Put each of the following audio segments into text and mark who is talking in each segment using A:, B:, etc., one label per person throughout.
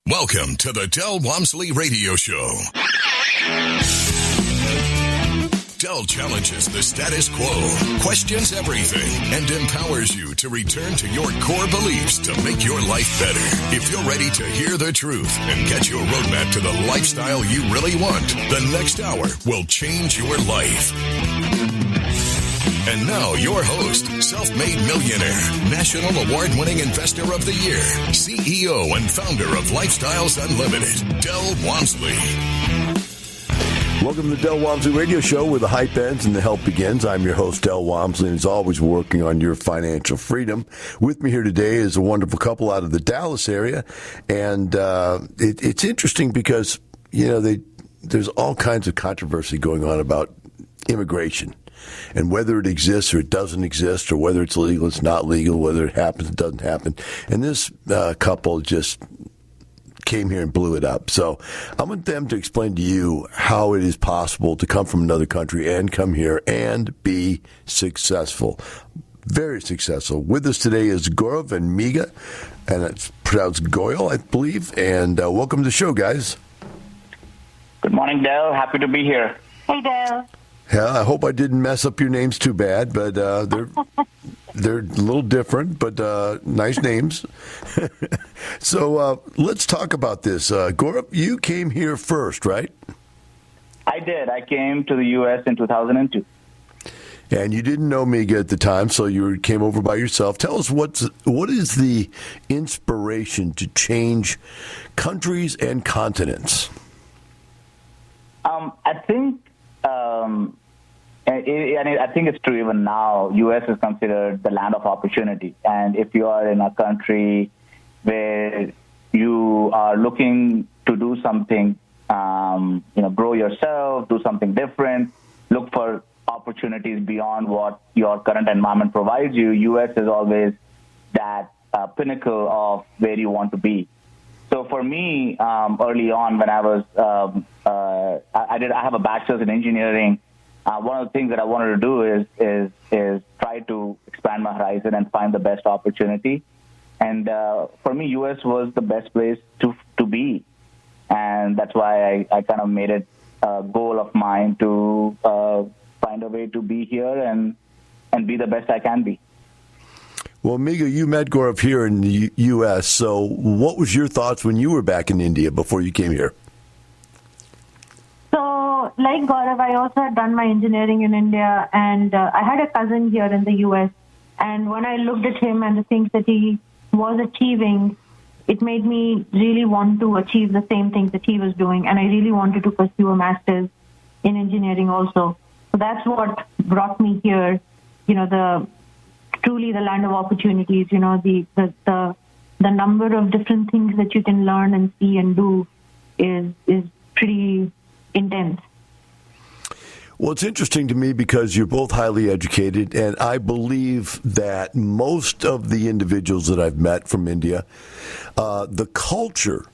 A: Welcome to the Del Walmsley Radio Show. Del challenges the status quo, questions everything, and empowers you to return to your core beliefs to make your life better. If you're ready to hear the truth and get your roadmap to the lifestyle you really want, the next hour will change your life. And now, your host, self-made millionaire, national award-winning investor of the year, CEO and founder of Lifestyles Unlimited, Del Walmsley.
B: Welcome to the Del Walmsley Radio Show, where the hype ends and the help begins. I'm your host, Del Walmsley, and as always, working on your financial freedom. With me here today is a wonderful couple out of the Dallas area, and it's interesting because, you know, there's all kinds of controversy going on about immigration. And whether it exists or it doesn't exist, or whether it's legal, it's not legal, whether it happens, it doesn't happen. And this couple just came here and blew it up. So I want them to explain to you how it is possible to come from another country and come here and be successful. Very successful. With us today is Gourav and Megha, and it's pronounced Goyle, I believe. And welcome to the show, guys.
C: Good morning, Del. Happy to be here.
D: Hey, Del.
B: Yeah, I hope I didn't mess up your names too bad, but they're a little different, but nice names. So let's talk about this. Gourav, you came here first, right?
C: I did. I came to the U.S. in 2002.
B: And you didn't know Megha at the time, so you came over by yourself. Tell us what is the inspiration to change countries and continents?
C: I think. I think it's true even now. U.S. is considered the land of opportunity, and if you are in a country where you are looking to do something, grow yourself, do something different, look for opportunities beyond what your current environment provides you, U.S. is always that pinnacle of where you want to be. So for me, early on when I was, I have a bachelor's in engineering. One of the things that I wanted to do is try to expand my horizon and find the best opportunity. And for me, U.S. was the best place to be. And that's why I kind of made it a goal of mine to find a way to be here and be the best I can be.
B: Well, Megha, you met Gourav here in the U.S., so what was your thoughts when you were back in India before you came here?
D: So, like Gourav, I also had done my engineering in India, and I had a cousin here in the U.S., and when I looked at him and the things that he was achieving, it made me really want to achieve the same things that he was doing, and I really wanted to pursue a master's in engineering also. So that's what brought me here, truly the land of opportunities, the number of different things that you can learn and see and do is pretty intense.
B: Well, it's interesting to me because you're both highly educated, and I believe that most of the individuals that I've met from India, the culture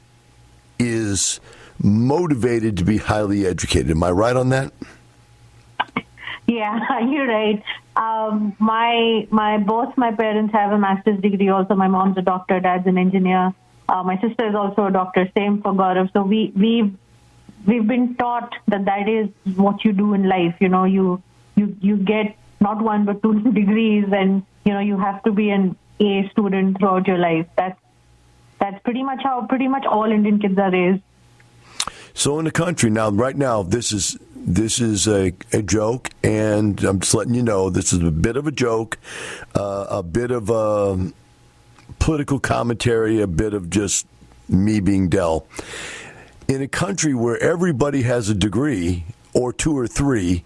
B: is motivated to be highly educated. Am I right on that?
D: Yeah, you're right. Both my parents have a master's degree. Also, my mom's a doctor, dad's an engineer. My sister is also a doctor. Same for Gourav. So we've been taught that is what you do in life. You get not one but two degrees, and you have to be an A student throughout your life. That's pretty much how all Indian kids are raised.
B: So in the country now, right now, this is a joke, and I'm just letting you know this is a bit of a joke, a bit of a political commentary, a bit of just me being Del. In a country where everybody has a degree, or two or three,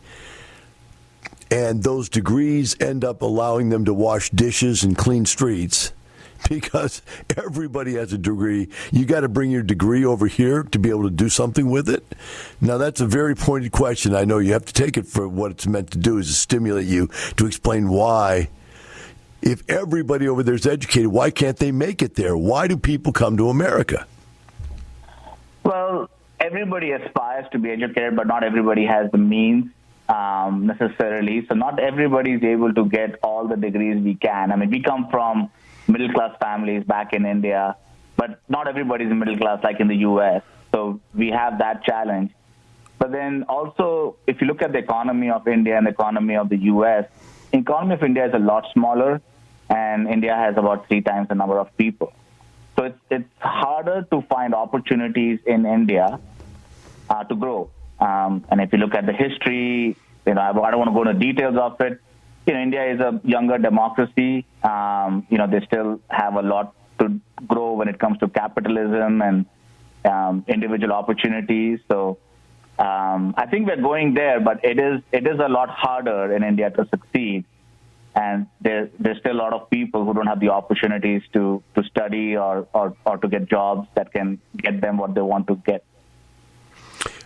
B: and those degrees end up allowing them to wash dishes and clean streets, because everybody has a degree, you got to bring your degree over here to be able to do something with it. Now, that's a very pointed question. I know you have to take it for what it's meant to do, is to stimulate you to explain why. If everybody over there is educated, why can't they make it there? Why do people come to America?
C: Well, everybody aspires to be educated, but not everybody has the means necessarily. So not everybody is able to get all the degrees we can. I mean, we come from middle-class families back in India, but not everybody's middle class like in the U.S. So we have that challenge. But then also, if you look at the economy of India and the economy of the U.S., the economy of India is a lot smaller, and India has about 3 times the number of people. So it's harder to find opportunities in India to grow. And if you look at the history, I don't want to go into details of it. India is a younger democracy. They still have a lot to grow when it comes to capitalism and individual opportunities. So I think we're going there, but it is a lot harder in India to succeed. And there's still a lot of people who don't have the opportunities to study or to get jobs that can get them what they want to get.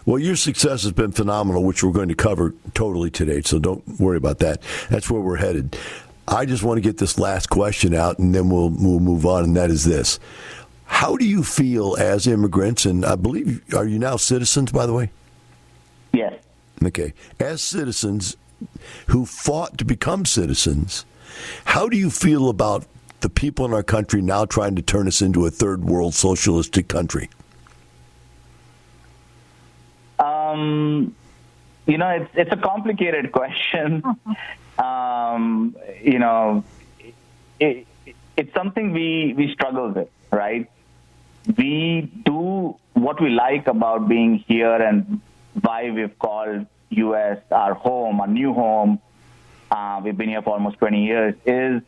B: Well, your success has been phenomenal, which we're going to cover totally today, so don't worry about that. That's where we're headed. I just want to get this last question out, and then we'll move on, and that is this. How do you feel as immigrants, and I believe, are you now citizens, by the way?
C: Yes.
B: Okay. As citizens who fought to become citizens, how do you feel about the people in our country now trying to turn us into a third world socialistic country?
C: It's a complicated question. It's something we struggle with, right? We do what we like about being here and why we've called U.S. our home, our new home. We've been here for almost 20 years, is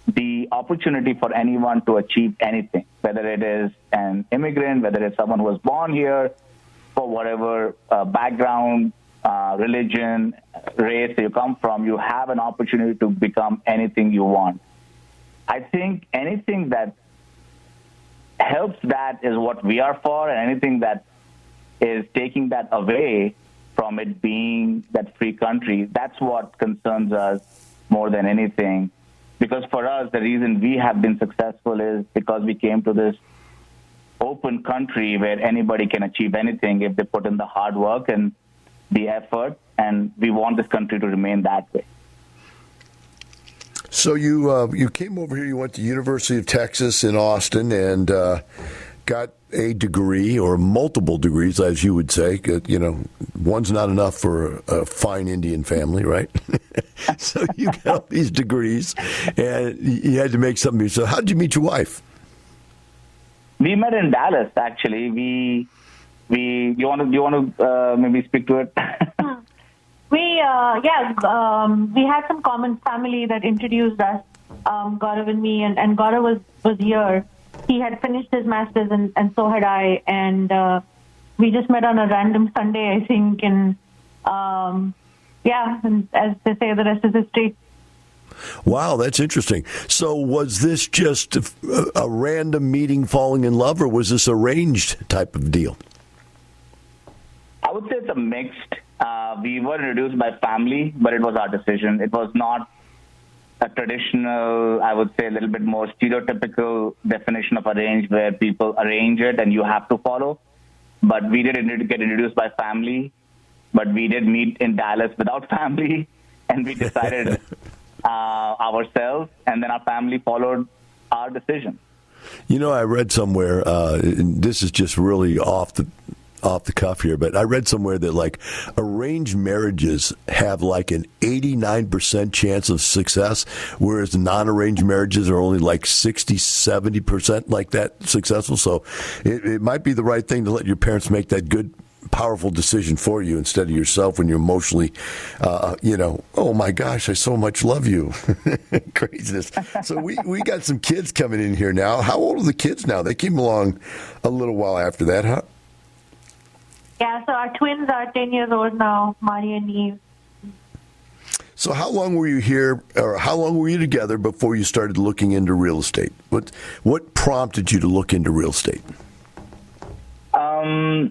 C: the opportunity for anyone to achieve anything, whether it is an immigrant, whether it's someone who was born here, for whatever background, religion, race you come from, you have an opportunity to become anything you want. I think anything that helps that is what we are for, and anything that is taking that away from it being that free country, that's what concerns us more than anything. Because for us, the reason we have been successful is because we came to this open country where anybody can achieve anything if they put in the hard work and the effort, and we want this country to remain that way.
B: So you came over here, you went to University of Texas in Austin and got a degree, or multiple degrees, as you would say. One's not enough for a fine Indian family, right? So you got all these degrees, and you had to make something. So how did you meet your wife?
C: We met in Dallas, actually. You want to maybe speak to it?
D: We had some common family that introduced us, Gourav and me, and Gourav was here. He had finished his master's, and so had I, and we just met on a random Sunday, I think, and and as they say, the rest is history.
B: Wow, that's interesting. So was this just a random meeting, falling in love, or was this arranged type of deal?
C: I would say it's a mixed. We were introduced by family, but it was our decision. It was not a traditional, I would say a little bit more stereotypical definition of arranged, where people arrange it and you have to follow. But we did get introduced by family, but we did meet in Dallas without family, and we decided ourselves, and then our family followed our decision.
B: I read somewhere, and this is just really off the cuff here, but I read somewhere that arranged marriages have an 89% chance of success, whereas non-arranged marriages are only 60-70% like that successful. So it might be the right thing to let your parents make that good, powerful decision for you instead of yourself when you're emotionally, oh my gosh, I so much love you. Craziness. So we got some kids coming in here now. How old are the kids now? They came along a little while after that, huh?
D: Yeah, so our twins are 10 years old now, Mari and Eve.
B: So how long were you here, or how long were you together before you started looking into real estate? What prompted you to look into real estate?
C: So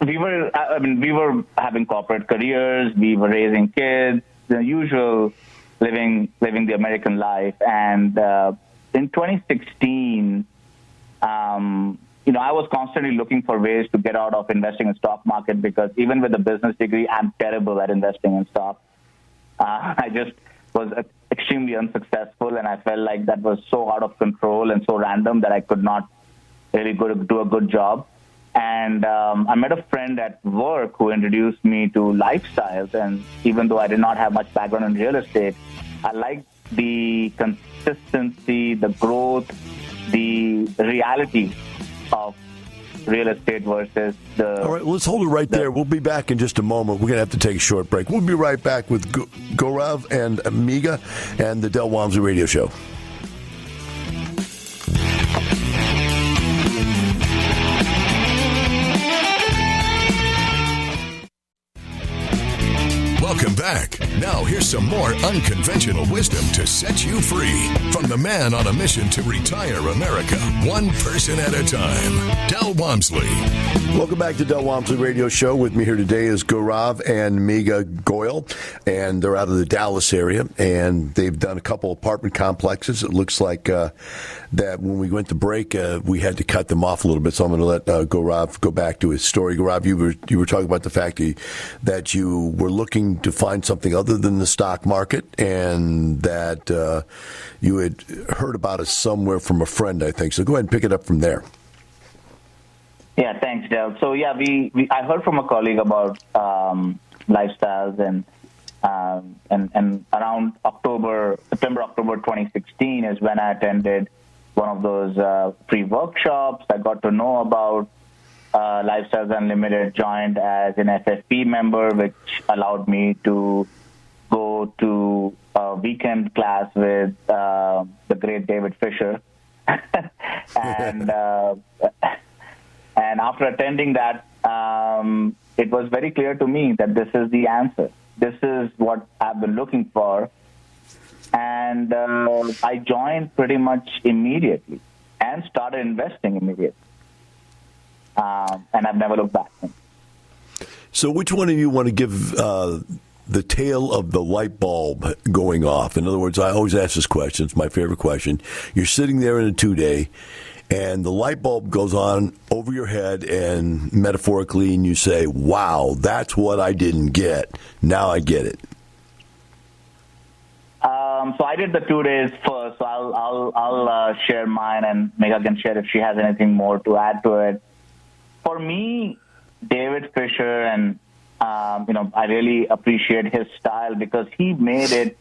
C: we were having corporate careers, we were raising kids, the usual living the American life. And in 2016, I was constantly looking for ways to get out of investing in stock market, because even with a business degree, I'm terrible at investing in stock. I just was extremely unsuccessful, and I felt like that was so out of control and so random that I could not really do a good job. And I met a friend at work who introduced me to lifestyles, and even though I did not have much background in real estate, I liked the consistency, the growth, the reality of real estate versus the...
B: All right, let's hold it right there. We'll be back in just a moment. We're going to have to take a short break. We'll be right back with Gourav and Megha and the Del Walmsley Radio Show.
A: Welcome back. Now here's some more unconventional wisdom to set you free from the man on a mission to retire America, one person at a time, Del Walmsley.
B: Welcome back to Del Walmsley Radio Show. With me here today is Gourav and Megha Goyal, and they're out of the Dallas area, and they've done a couple apartment complexes. It looks like that when we went to break, we had to cut them off a little bit, so I'm going to let Gourav go back to his story. Gourav, you were talking about the fact that you were looking to find something other than the stock market, and that you had heard about it somewhere from a friend, I think. So go ahead and pick it up from there.
C: Yeah, thanks, Del. So yeah, I heard from a colleague about lifestyles, and around September, October 2016 is when I attended one of those free workshops. I got to know about Lifestyles Unlimited, joined as an FFP member, which allowed me to go to a weekend class with the great David Fisher. And after attending that, it was very clear to me that this is the answer. This is what I've been looking for. And I joined pretty much immediately and started investing immediately. And I've never looked back.
B: So which one of you want to give the tale of the light bulb going off? In other words, I always ask this question. It's my favorite question. You're sitting there in a 2-day, and the light bulb goes on over your head, and metaphorically, and you say, wow, that's what I didn't get. Now I get it.
C: So I did the 2 days first, so I'll share mine, and Megha can share if she has anything more to add to it. For me, David Fisher, and I really appreciate his style because he made it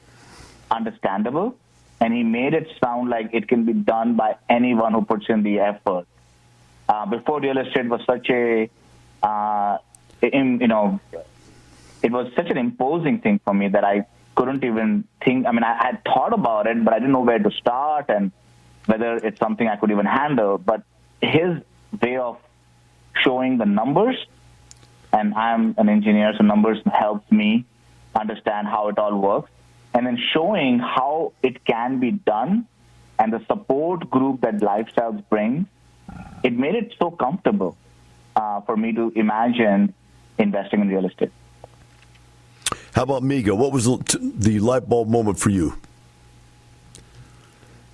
C: understandable, and he made it sound like it can be done by anyone who puts in the effort. Before real estate was such it was such an imposing thing for me that I couldn't even think. I mean, I had thought about it, but I didn't know where to start and whether it's something I could even handle. But his way of showing the numbers, and I'm an engineer, so numbers helps me understand how it all works, and then showing how it can be done and the support group that Lifestyles brings, it made it so comfortable for me to imagine investing in real estate.
B: How about Megha? What was the light bulb moment for you?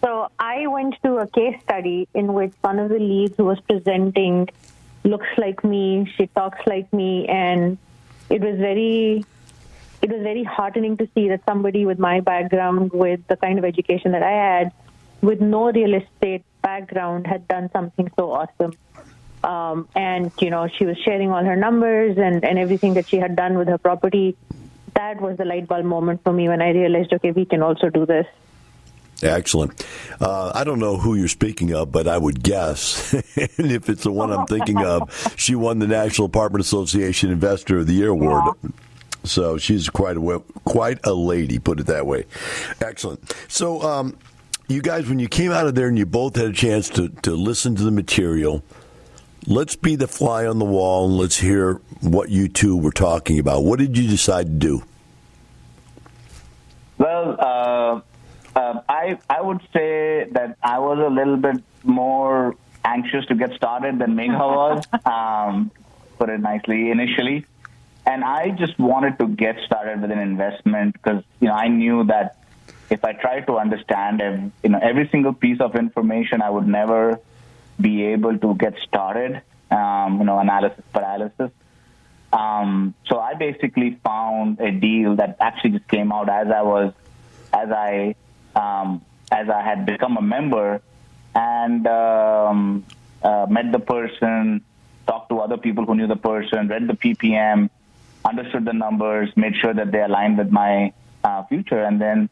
D: So I went to a case study in which one of the leads who was presenting looks like me, she talks like me, and it was very heartening to see that somebody with my background, with the kind of education that I had, with no real estate background, had done something so awesome. And, she was sharing all her numbers and everything that she had done with her property. That was the light bulb moment for me when I realized, okay, we can also do this.
B: Excellent. I don't know who you're speaking of, but I would guess, and if it's the one I'm thinking of, she won the National Apartment Association Investor of the Year Award. Yeah. So she's quite a lady, put it that way. Excellent. So you guys, when you came out of there and you both had a chance to listen to the material, let's be the fly on the wall and let's hear what you two were talking about. What did you decide to do?
C: Well, I would say that I was a little bit more anxious to get started than Megha was, put it nicely, initially. And I just wanted to get started with an investment because, I knew that if I tried to understand, every single piece of information, I would never be able to get started, analysis paralysis. So I basically found a deal that actually just came out as I was as I had become a member and met the person, talked to other people who knew the person, read the PPM, understood the numbers, made sure that they aligned with my future, and then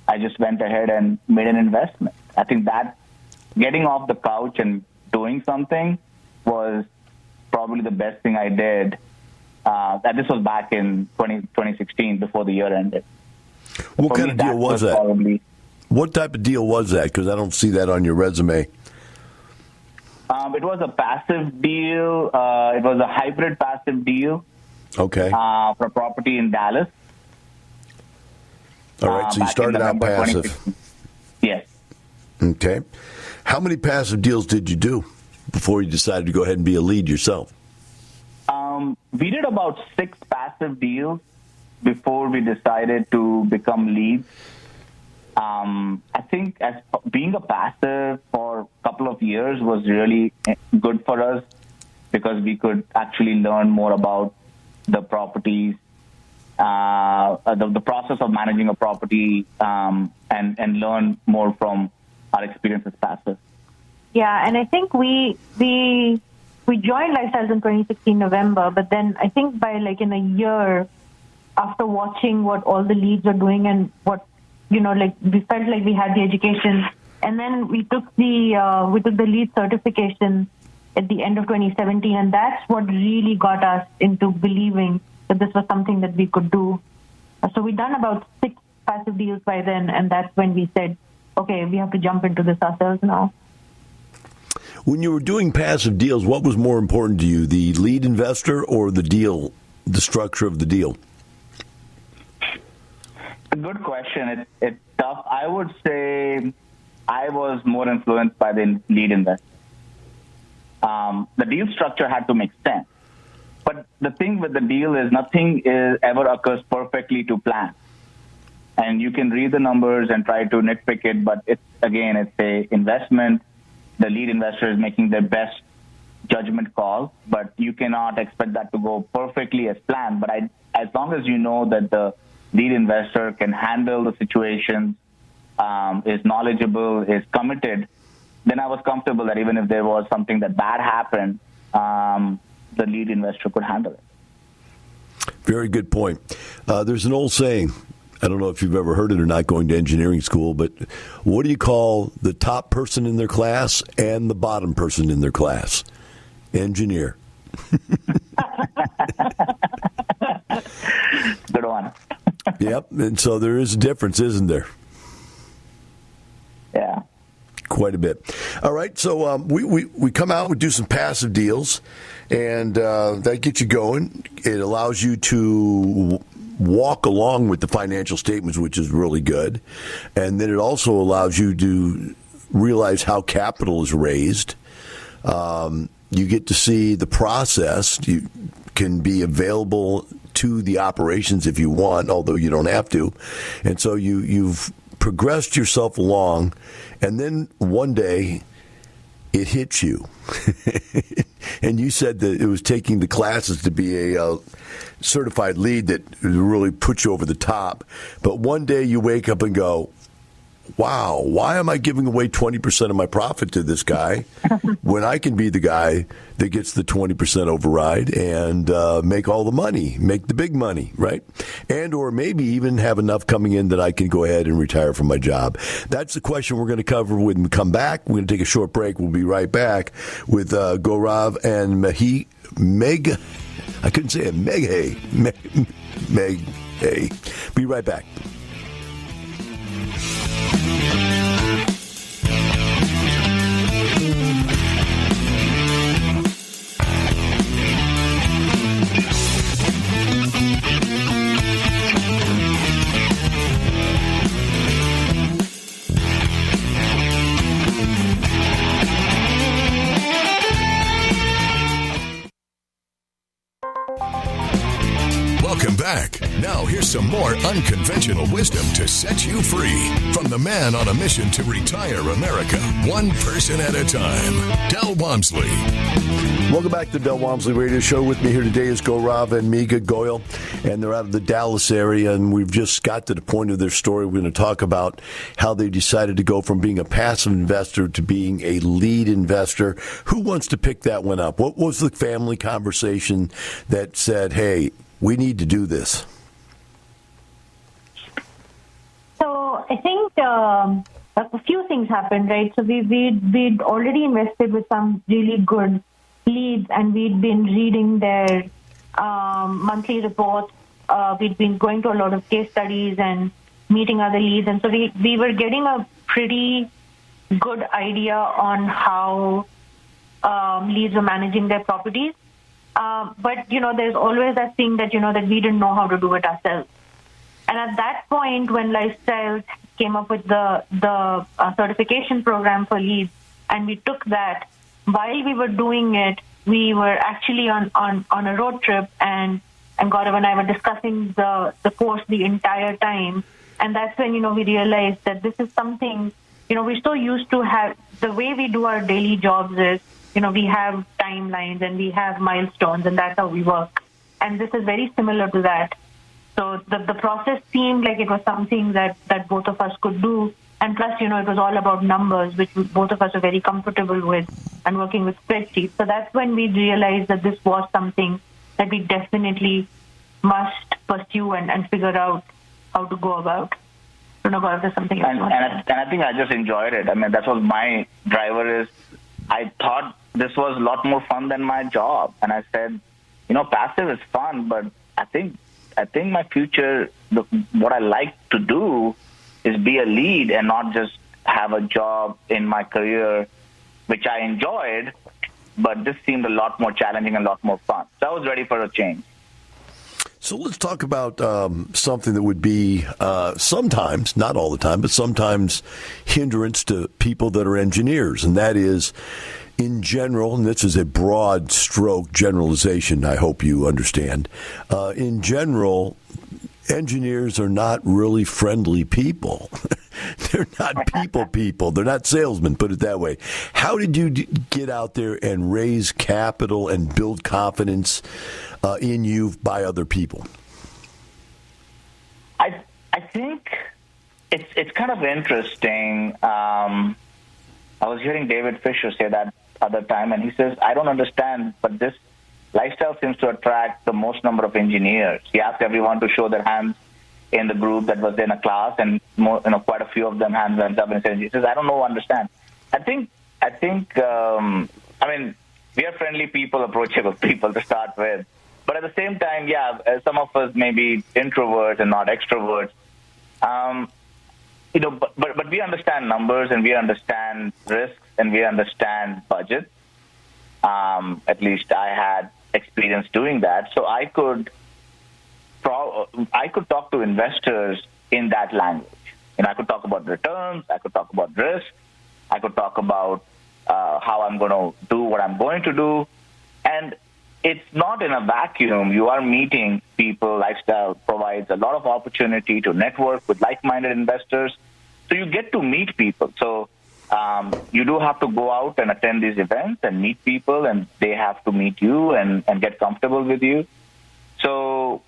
C: I just went ahead and made an investment. I think that getting off the couch and doing something was probably the best thing I did. That this was back in 2016, before the year ended.
B: What kind of deal was that? What type of deal was that? Because I don't see that on your resume.
C: It was a passive deal. It was a hybrid passive deal.
B: Okay.
C: For a property in Dallas.
B: All right, so you started out passive.
C: Yes.
B: Okay. How many passive deals did you do before you decided to go ahead and be a lead yourself?
C: We did about 6 passive deals before we decided to become leads. I think as being a passive for a couple of years was really good for us because we could actually learn more about the properties, the process of managing a property, and learn more from our experience as passive.
D: Yeah, and I think we joined Lifestyles in 2016 November, but then I think by in a year after watching what all the leads are doing and what we felt like we had the education, and then we took the lead certification at the end of 2017, and that's what really got us into believing that this was something that we could do. So we'd done about 6 passive deals by then, and that's when we said, okay, we have to jump into this ourselves now.
B: When you were doing passive deals, what was more important to you, the lead investor or the deal, the structure of the deal?
C: A good question. It's tough. I would say I was more influenced by the lead investor. The deal structure had to make sense. But the thing with the deal is nothing ever occurs perfectly to plan. And you can read the numbers and try to nitpick it, but it's a investment. The lead investor is making their best judgment call, but you cannot expect that to go perfectly as planned. But as long as you know that the lead investor can handle the situation, is knowledgeable, is committed, then I was comfortable that even if there was something that bad happened, the lead investor could handle it.
B: Very good point. There's an old saying, I don't know if you've ever heard it or not going to engineering school, but what do you call the top person in their class and the bottom person in their class? Engineer.
C: Good one.
B: Yep, and so there is a difference, isn't there?
C: Yeah.
B: Quite a bit. All right, so we come out, we do some passive deals, and that gets you going. It allows you to walk along with the financial statements, which is really good. And then it also allows you to realize how capital is raised. You get to see the process. You can be available to the operations if you want, although you don't have to. And so you've progressed yourself along, and then one day it hits you. And you said that it was taking the classes to be a certified lead that really put you over the top. But one day you wake up and go, wow, why am I giving away 20% of my profit to this guy when I can be the guy that gets the 20% override and make all the money, make the big money, right? And or maybe even have enough coming in that I can go ahead and retire from my job. That's the question we're going to cover when we come back. We're going to take a short break. We'll be right back with Gourav and Megha. I couldn't say it. Megha. Be right back.
A: Welcome back. Now here's some more unconventional wisdom to set you free from the man on a mission to retire America, one person at a time, Del Walmsley.
B: Welcome back to the Del Walmsley Radio Show. With me here today is Gourav and Megha Goyal, and they're out of the Dallas area, and we've just got to the point of their story. We're going to talk about how they decided to go from being a passive investor to being a lead investor. Who wants to pick that one up? What was the family conversation that said, hey, we need to do this?
D: So I think a few things happened, right? So we'd already invested with some really good leads, and we'd been reading their monthly reports. We'd been going to a lot of case studies and meeting other leads, and so we were getting a pretty good idea on how leads were managing their properties. But there's always that thing that that we didn't know how to do it ourselves. And at that point, when Lifestyle came up with the certification program for leads, and we took that, while we were doing it, we were actually on a road trip, and Gourav and I were discussing the course the entire time. And that's when, we realized that this is something, we're so used to have, the way we do our daily jobs is, we have timelines and we have milestones, and that's how we work. And this is very similar to that. So the process seemed like it was something that both of us could do. And plus, it was all about numbers, which both of us are very comfortable with, and working with spreadsheets. So that's when we realized that this was something that we definitely must pursue and figure out how to go about. I don't know about if there's something else.
C: And I think I just enjoyed it. I mean, that's what my driver is. I thought this was a lot more fun than my job. And I said, passive is fun, but I think my future, what I like to do is be a lead and not just have a job in my career, which I enjoyed, but this seemed a lot more challenging and a lot more fun. So I was ready for a change.
B: So let's talk about something that would be sometimes, not all the time, but sometimes hindrance to people that are engineers, and that is, in general, and this is a broad stroke generalization, I hope you understand, in general, engineers are not really friendly people. They're not people. They're not salesmen, put it that way. How did you get out there and raise capital and build confidence in you by other people?
C: I think it's kind of interesting. I was hearing David Fisher say that other time, and he says, I don't understand, but this Lifestyle seems to attract the most number of engineers. He asked everyone to show their hands in the group that was in a class, and quite a few of them hands went up, and he says, I don't know, understand. I think, we are friendly people, approachable people to start with. But at the same time, some of us may be introverts and not extroverts. But we understand numbers, and we understand risks, and we understand budgets. At least I had experience doing that, so I could talk to investors in that language. I could talk about returns, I could talk about risk, I could talk about how I'm going to do what I'm going to do, and it's not in a vacuum. You are meeting people. Lifestyle provides a lot of opportunity to network with like-minded investors, so you get to meet people. So you do have to go out and attend these events and meet people, and they have to meet you and get comfortable with you. So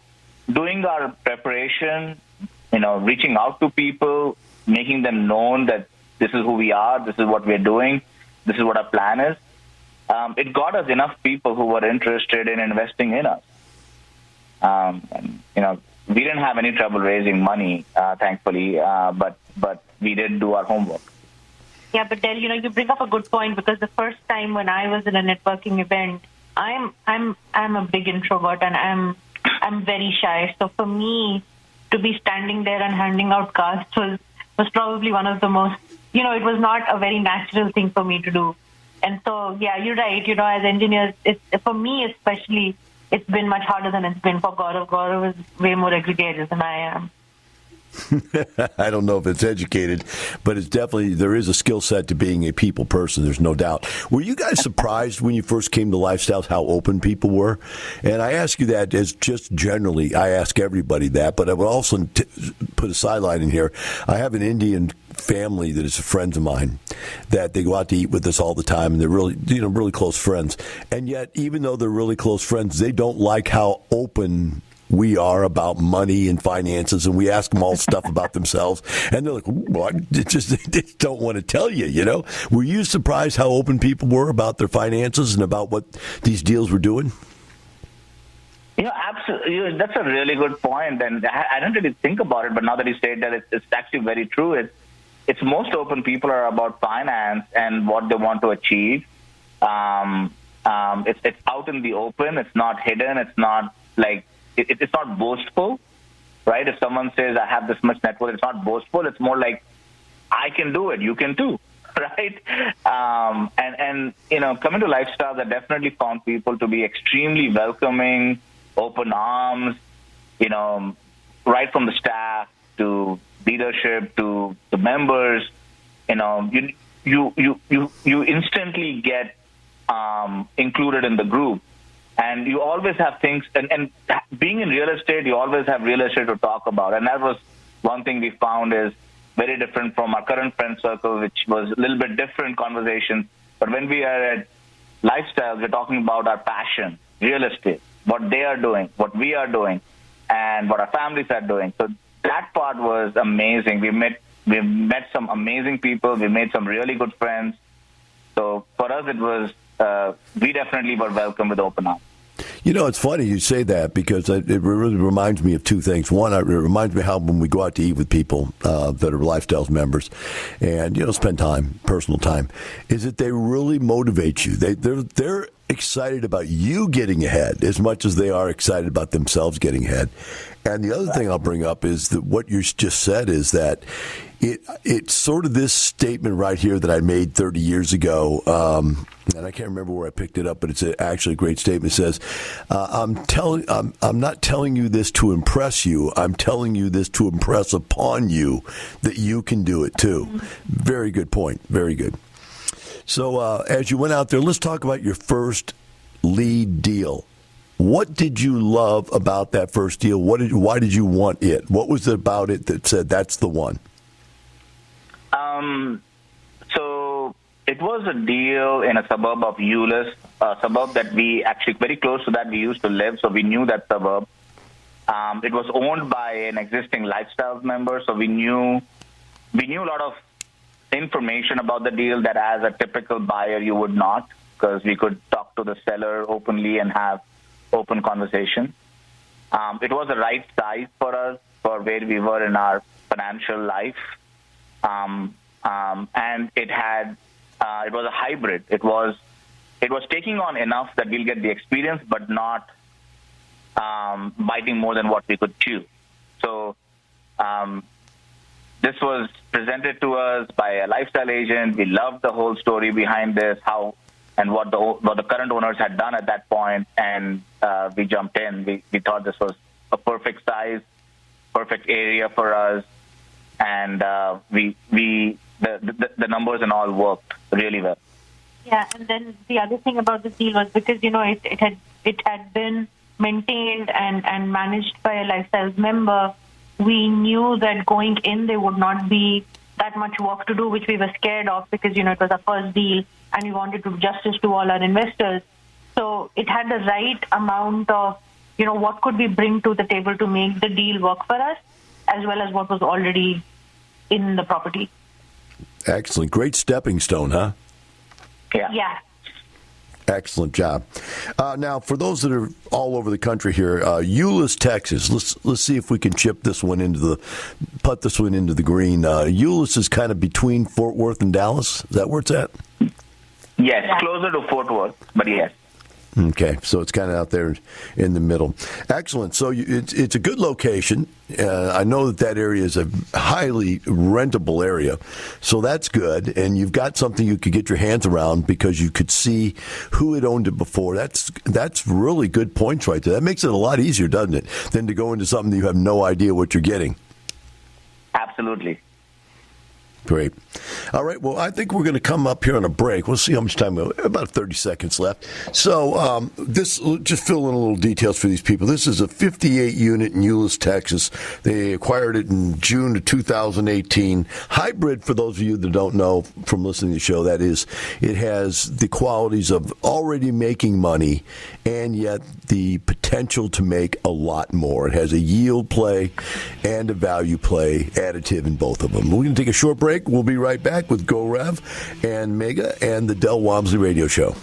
C: doing our preparation, reaching out to people, making them known that this is who we are, this is what we're doing, this is what our plan is, it got us enough people who were interested in investing in us. We didn't have any trouble raising money, thankfully, but we did do our homework.
D: Yeah, but Del, you bring up a good point, because the first time when I was in a networking event, I'm a big introvert, and I'm very shy. So for me to be standing there and handing out cards was probably one of the most, it was not a very natural thing for me to do. And so, yeah, you're right. As engineers, for me especially, it's been much harder than it's been for Gourav. Gourav is way more educated than I am.
B: I don't know if it's educated, but it's definitely, there is a skill set to being a people person. There's no doubt. Were you guys surprised when you first came to Lifestyles how open people were? And I ask you that as just generally, I ask everybody that, but I would also put a sideline in here. I have an Indian family that is friends of mine that they go out to eat with us all the time, and they're really, really close friends. And yet, even though they're really close friends, they don't like how open we are about money and finances, and we ask them all stuff about themselves, and they're like, "What?" They just don't want to tell you. Were you surprised how open people were about their finances and about what these deals were doing?
C: Absolutely. That's a really good point, and I didn't really think about it, but now that you say that, it's actually very true. It's most open people are about finance and what they want to achieve. It's out in the open. It's not hidden. It's not like it's not boastful, right? If someone says I have this much net worth, it's not boastful. It's more like I can do it. You can too, right? And coming to Lifestyles, I definitely found people to be extremely welcoming, open arms, right from the staff to leadership to the members. You instantly get included in the group, and you always have things. And being in real estate, you always have real estate to talk about, and that was one thing we found is very different from our current friend circle, which was a little bit different conversation. But when we are at Lifestyles, we're talking about our passion, real estate, what they are doing, what we are doing, and what our families are doing. So that part was amazing. We met some amazing people. We made some really good friends. So for us, it was we definitely were welcome with open arms.
B: It's funny you say that because it really reminds me of two things. One, it reminds me how when we go out to eat with people that are Lifestyles members and, spend time, personal time, is that they really motivate you. They're excited about you getting ahead as much as they are excited about themselves getting ahead. And the other thing I'll bring up is that what you just said is that it's sort of this statement right here that I made 30 years ago, and I can't remember where I picked it up, but it's actually a great statement. It says, I'm not telling you this to impress you. I'm telling you this to impress upon you that you can do it too. Very good point. Very good. So as you went out there, let's talk about your first lead deal. What did you love about that first deal? Why did you want it? What was it about it that said that's the one?
C: So it was a deal in a suburb of Euless, a suburb that we actually very close to that we used to live, so we knew that suburb. It was owned by an existing Lifestyles member, so we knew a lot of information about the deal that as a typical buyer you would not, because we could talk to the seller openly and have open conversation. It was the right size for us for where we were in our financial life. And it was a hybrid. It was taking on enough that we'll get the experience, but not biting more than what we could chew. So this was presented to us by a lifestyle agent. We loved the whole story behind this, how and what the current owners had done at that point, and we jumped in. We thought this was a perfect size, perfect area for us, and the numbers and all worked really well.
D: Yeah, and then the other thing about this deal was because it had been maintained and managed by a Lifestyles member. We knew that going in there would not be that much work to do, which we were scared of because it was our first deal and we wanted to do justice to all our investors. So it had the right amount of what could we bring to the table to make the deal work for us, as well as what was already in the property.
B: Excellent. Great stepping stone, huh?
D: Yeah.
B: Excellent job. Now, for those that are all over the country here, Euless, Texas. Let's see if we can put this one into the green. Euless is kind of between Fort Worth and Dallas. Is that where it's at?
C: Yes, closer to Fort Worth, but yes.
B: Okay, so it's kind of out there in the middle. Excellent. So it's a good location. I know that area is a highly rentable area, so that's good. And you've got something you could get your hands around because you could see who had owned it before. That's really good points right there. That makes it a lot easier, doesn't it, than to go into something that you have no idea what you're getting.
C: Absolutely.
B: Great. All right. Well, I think we're going to come up here on a break. We'll see how much time we have. About 30 seconds left. So this, just fill in a little details for these people. This is a 58 unit in Euless, Texas. They acquired it in June of 2018. Hybrid, for those of you that don't know from listening to the show, that is, it has the qualities of already making money and yet the potential to make a lot more. It has a yield play and a value play additive in both of them. We're going to take a short break. We'll be right back with Gourav and Megha and the Del Walmsley Radio Show.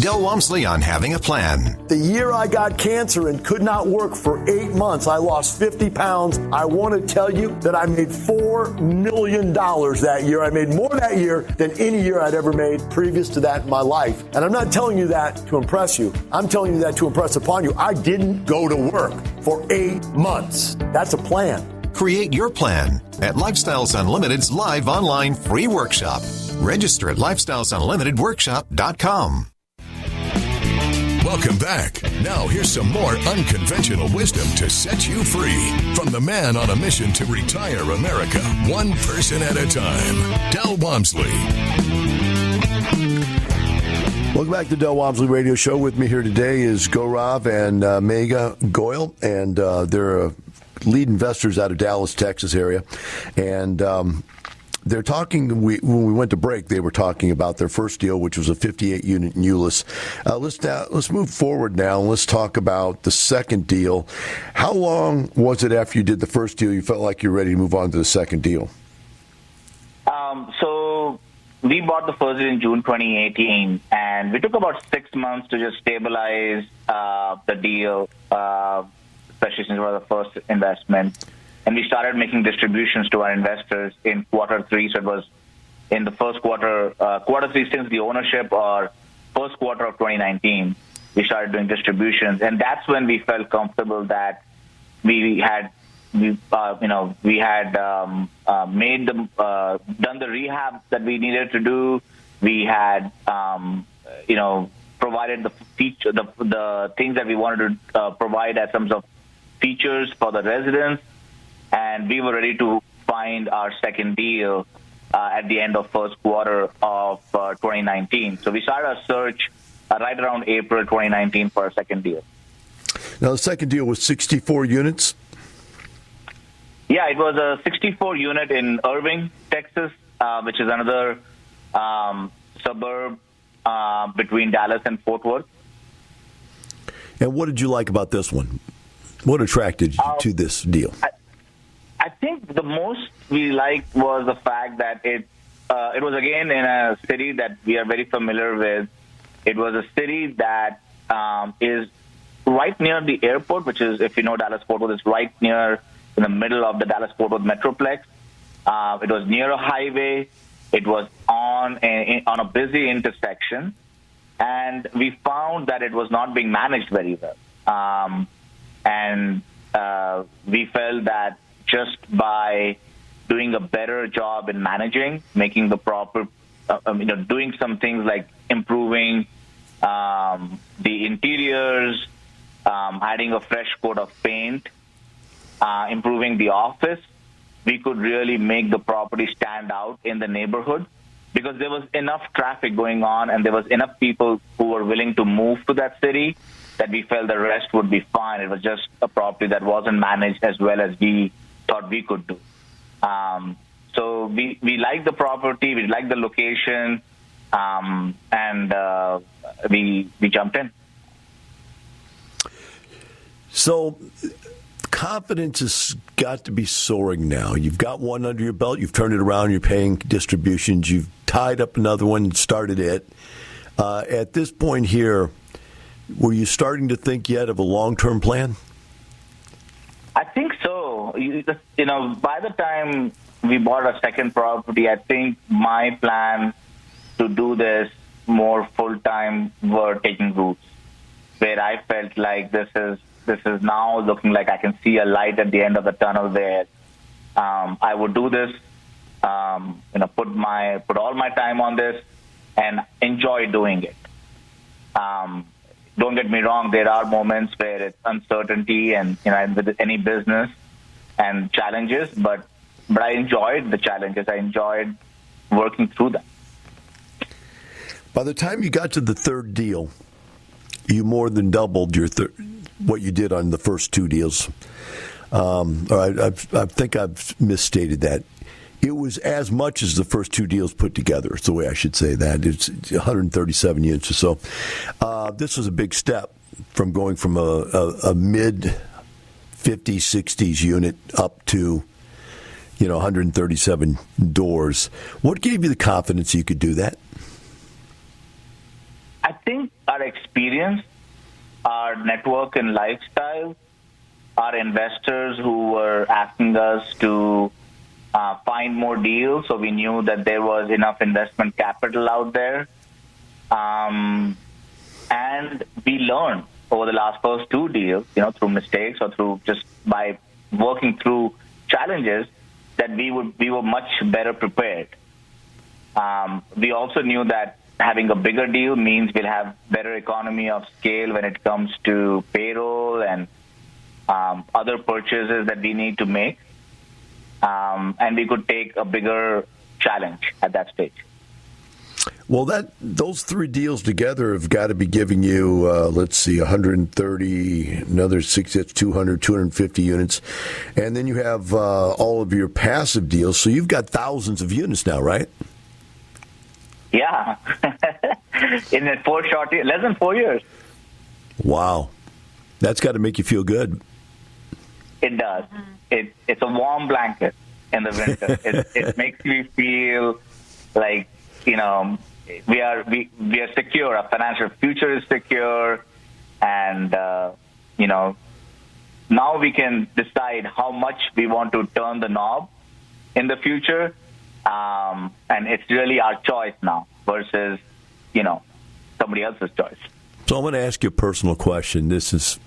E: Del Walmsley on having a plan.
F: The year I got cancer and could not work for 8 months, I lost 50 pounds. I want to tell you that I made $4 million that year. I made more that year than any year I'd ever made previous to that in my life. And I'm not telling you that to impress you. I'm telling you that to impress upon you. I didn't go to work for 8 months. That's a plan.
E: Create your plan at Lifestyles Unlimited's live online free workshop. Register at lifestylesunlimitedworkshop.com.
A: Welcome back. Now here's some more unconventional wisdom to set you free from the man on a mission to retire America, one person at a time, Del Walmsley.
B: Welcome back to the Del Walmsley Radio Show. With me here today is Gourav and Megha Goyal, and they're lead investors out of Dallas, Texas area. And they're talking, when we went to break, they were talking about their first deal, which was a 58-unit in Euless. Let's move forward now, and let's talk about the second deal. How long was it after you did the first deal you felt like you're ready to move on to the second deal?
C: So we bought the first deal in June 2018, and we took about 6 months to just stabilize the deal, especially since it was the first investment. And we started making distributions to our investors in Q3. So it was in the first Q3 since the ownership, or first quarter of 2019. We started doing distributions, and that's when we felt comfortable that we had done the rehab that we needed to do. We had provided the things that we wanted to provide as terms of features for the residents. And we were ready to find our second deal at the end of first quarter of 2019. So we started our search right around April 2019 for our second deal.
B: Now, the second deal was 64 units?
C: Yeah, it was a 64-unit in Irving, Texas, which is another suburb between Dallas and Fort Worth.
B: And what did you like about this one? What attracted you to this deal?
C: I think the most we liked was the fact that it was, again, in a city that we are very familiar with. It was a city that is right near the airport, which is, if you know Dallas-Fort Worth, is right near in the middle of the Dallas-Fort Worth Metroplex. It was near a highway. It was on a busy intersection. And we found that it was not being managed very well. We felt that just by doing a better job in managing, making the proper, doing some things like improving the interiors, adding a fresh coat of paint, improving the office, we could really make the property stand out in the neighborhood, because there was enough traffic going on and there was enough people who were willing to move to that city that we felt the rest would be fine. It was just a property that wasn't managed as well as we thought we could do. So we liked the property, we liked the location, and we jumped in.
B: So confidence has got to be soaring now. You've got one under your belt, you've turned it around, you're paying distributions, you've tied up another one and started it. At this point here, were you starting to think yet of a long-term plan?
C: I think so. By the time we bought our second property, I think my plan to do this more full-time were taking roots, where I felt like this is this is now looking like I can see a light at the end of the tunnel there. I would do this, put all my time on this and enjoy doing it. Don't get me wrong, there are moments where it's uncertainty and, with any business and challenges, but I enjoyed the challenges. I enjoyed working through them.
B: By the time you got to the third deal, you more than doubled what you did on the first two deals. I think I've misstated that. It was as much as the first two deals put together. It's the way I should say that. It's 137 units or so. This was a big step from going from a mid 50s, 60s unit up to 137 doors. What gave you the confidence you could do that?
C: I think our experience, our network and lifestyle, our investors who were asking us to find more deals, so we knew that there was enough investment capital out there. And we learned over the last first two deals, through mistakes or through just by working through challenges, that we were much better prepared. We also knew that having a bigger deal means we'll have better economy of scale when it comes to payroll and other purchases that we need to make. And we could take a bigger challenge at that stage.
B: Well, those three deals together have got to be giving you, 130, another 60, that's 200, 250 units. And then you have all of your passive deals. So you've got thousands of units now, right?
C: Yeah. In a less than 4 years.
B: Wow. That's got to make you feel good.
C: It does. It's a warm blanket in the winter. It makes me feel like, we are secure. Our financial future is secure. And, now we can decide how much we want to turn the knob in the future. And it's really our choice now versus, somebody else's choice.
B: So I'm going to ask you a personal question. This is,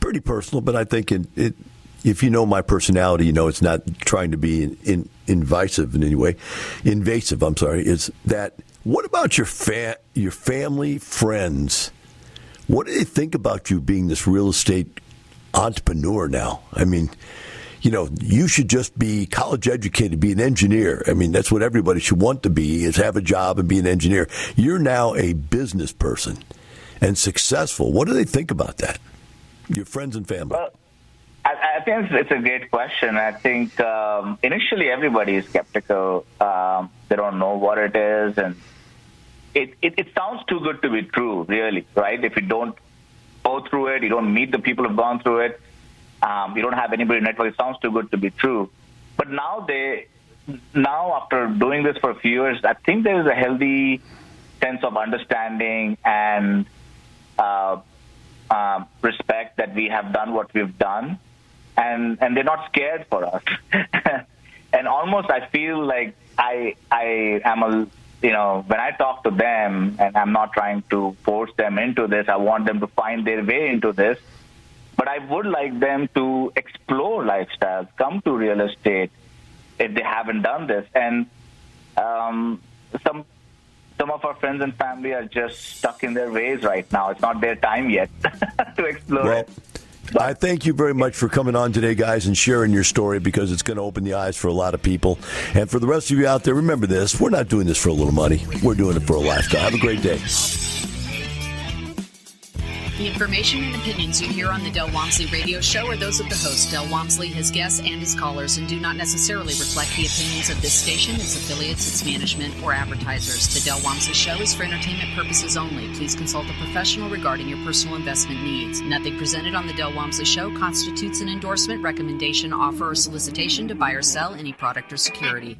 B: pretty personal, but I think if you know my personality, it's not trying to be invasive in any way. Invasive, I'm sorry. Is that, what about your family, friends? What do they think about you being this real estate entrepreneur now? I mean, you should just be college educated, be an engineer. I mean, that's what everybody should want to be, is have a job and be an engineer. You're now a business person and successful. What do they think about that? Your friends and family?
C: Well, I think it's a great question. I think initially everybody is skeptical. They don't know what it is. And it sounds too good to be true, really, right? If you don't go through it, you don't meet the people who've gone through it, you don't have anybody in the network, it sounds too good to be true. But now after doing this for a few years, I think there is a healthy sense of understanding and respect that we have done what we've done, and they're not scared for us. And almost I feel like I am when I talk to them, and I'm not trying to force them into this, I want them to find their way into this, but I would like them to explore lifestyles, come to real estate if they haven't done this. And some of our friends and family are just stuck in their ways right now. It's not their time yet to explore it. But
B: I thank you very much for coming on today, guys, and sharing your story, because it's going to open the eyes for a lot of people. And for the rest of you out there, remember this. We're not doing this for a little money. We're doing it for a lifestyle. Have a great day.
G: The information and opinions you hear on the Del Walmsley radio show are those of the host, Del Walmsley, his guests, and his callers, and do not necessarily reflect the opinions of this station, its affiliates, its management, or advertisers. The Del Walmsley show is for entertainment purposes only. Please consult a professional regarding your personal investment needs. Nothing presented on the Del Walmsley show constitutes an endorsement, recommendation, offer, or solicitation to buy or sell any product or security.